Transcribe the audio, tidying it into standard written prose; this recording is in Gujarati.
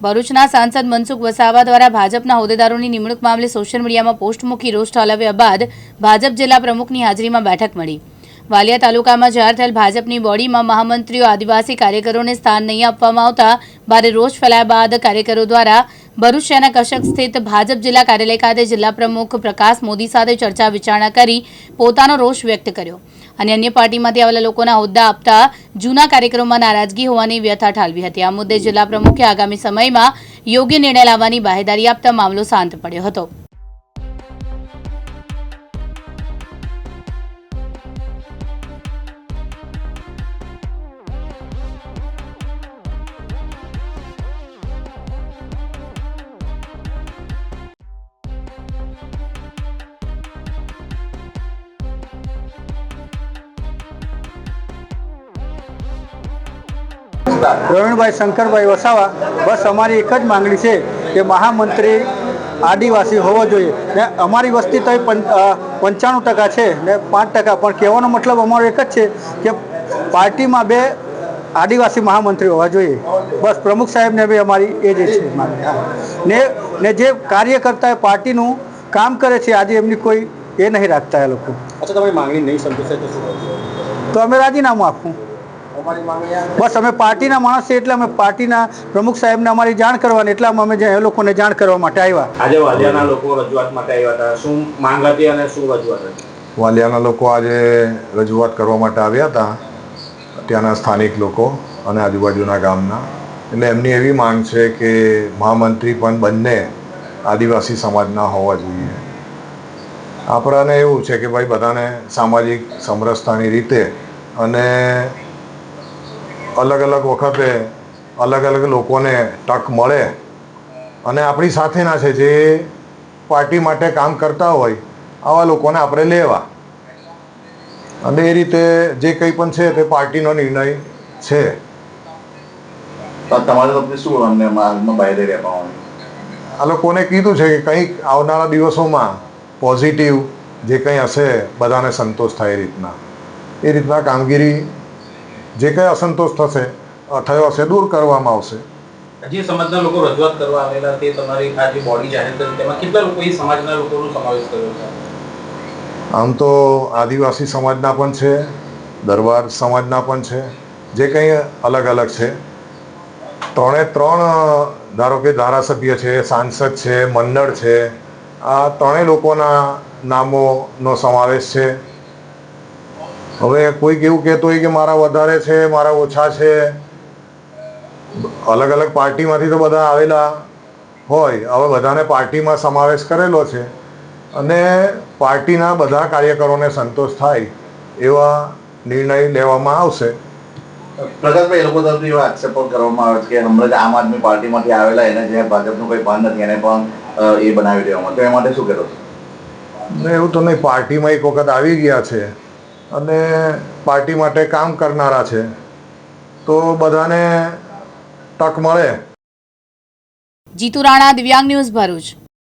ભરૂચના સાંસદ મનસુખ વસાવા દ્વારા ભાજપના હોદ્દેદારોની નિમણૂક મામલે સોશિયલ મીડિયામાં પોસ્ટ મૂકી રોષ ઠાલવ્યા બાદ ભાજપ જિલ્લા પ્રમુખની હાજરીમાં બેઠક મળી। વાલિયા તાલુકામાં જાહેર થયેલ ભાજપની બોડીમાં મહામંત્રીઓ આદિવાસી કાર્યકરોને સ્થાન નહીં આપવામાં આવતા ભારે રોષ ફેલાયા બાદ કાર્યકરો દ્વારા ભરૂચ શહેરના કશક સ્થિત ભાજપ જિલ્લા કાર્યાલય ખાતે જિલ્લા પ્રમુખ પ્રકાશ મોદી સાથે ચર્ચા વિચારણા કરી પોતાનો રોષ વ્યક્ત કર્યો અને અન્ય પાર્ટીમાંથી આવેલા લોકોના હોદ્દા આપતા જૂના કાર્યક્રમમાં નારાજગી હોવાની વ્યથા ઠાલવી હતી। આ મુદ્દે જિલ્લા પ્રમુખે આગામી સમયમાં યોગ્ય નિર્ણય લાવવાની બાહેધરી આપતા મામલો શાંત પડ્યો હતો। પ્રવીણભાઈ શંકરભાઈ વસાવા બસ અમારી એક જ માંગણી છે કે મહામંત્રી આદિવાસી હોવો જોઈએ ને અમારી વસ્તી તો 95% છે ને 5% પણ કહેવાનો મતલબ અમારો એક જ છે કે પાર્ટીમાં 2 આદિવાસી મહામંત્રી હોવા જોઈએ। બસ પ્રમુખ સાહેબને બી અમારી એ જ છે ને જે કાર્યકર્તા પાર્ટીનું કામ કરે છે આજે એમની કોઈ એ નહીં રાખતા એ લોકો। અચ્છા, તમારી માંગણી નહીં સંતોષાય તો શું કરશો? તો અમે રાજીનામું આપવું। બસ અમે પાર્ટીના માણસ છે એટલે અમે પાર્ટીના પ્રમુખ સાહેબને અમારી જાણ કરવાની એટલામાં અમે એ લોકોને જાણ કરવા માટે આવ્યા। આજે વાલિયાના લોકો રજૂઆત માટે આવ્યા હતા, શું માંગ હતી અને શું રજૂઆત હતી? વાલિયાના લોકો આજે રજૂઆત કરવા માટે આવ્યા હતા, ત્યાંના સ્થાનિક લોકો અને આજુબાજુના ગામના। એટલે એમની એવી માંગ છે કે મહામંત્રી પણ બંને આદિવાસી સમાજના હોવા જોઈએ। આપણાને એવું છે કે ભાઈ બધાને સામાજિક સમરસતાની રીતે અને અલગ અલગ વખતે અલગ અલગ લોકોને તક મળે અને આપણી સાથેના છે જે પાર્ટી માટે કામ કરતા હોય આવા લોકોને આપણે લેવા અને એ રીતે જે કંઈ પણ છે તે પાર્ટીનો નિર્ણય છે। તમારે લોકોને શું અમને માર્ગમાં બહાર રહેવાનું? આ લોકોને કીધું છે કે કંઈક આવનારા દિવસોમાં પોઝિટિવ જે કંઈ હશે બધાને સંતોષ થાય એ રીતના કામગીરી જે કંઈ અસંતોષ થયો હશે દૂર કરવામાં આવશે। જે સમાજના લોકો રજૂઆત કરવા આવેલા તે તમારી આ જે બોડી જાહેર કરી તેમાં કેટલા લોકો એ સમાજના લોકોનો સમાવેશ કર્યો છે? આમ તો આદિવાસી સમાજના પણ છે, દરબાર સમાજના પણ છે, જે કંઈ અલગ અલગ છે। 3 ધારો કે ધારાસભ્ય છે, સાંસદ છે, મંડળ છે, આ 3 લોકોના નામોનો સમાવેશ છે। હવે કોઈક એવું કહેતો હોય કે મારા વધારે છે, મારા ઓછા છે, અલગ અલગ પાર્ટીમાંથી તો બધા આવેલા હોય। હવે બધાને પાર્ટીમાં સમાવેશ કરેલો છે અને પાર્ટીના બધા કાર્યકરોને સંતોષ થાય એવા નિર્ણય લેવામાં આવશે। પ્રકાશભાઈ, એ લોકો તરફથી એવા આક્ષેપો કરવામાં આવે છે કે હમણાં જ આમ આદમી પાર્ટીમાંથી આવેલા એને જે ભાજપનું કોઈ ભાન નથી એને પણ એ બનાવી દેવામાં, તો એ માટે શું કહેતો? એવું તો નહીં, પાર્ટીમાં એક વખત આવી ગયા છે અને પાર્ટી માટે કામ કરનારા છે તો બધાને તક મળે। જીતુ રાણા, દિવ્યાંગ ન્યૂઝ, ભરૂચ।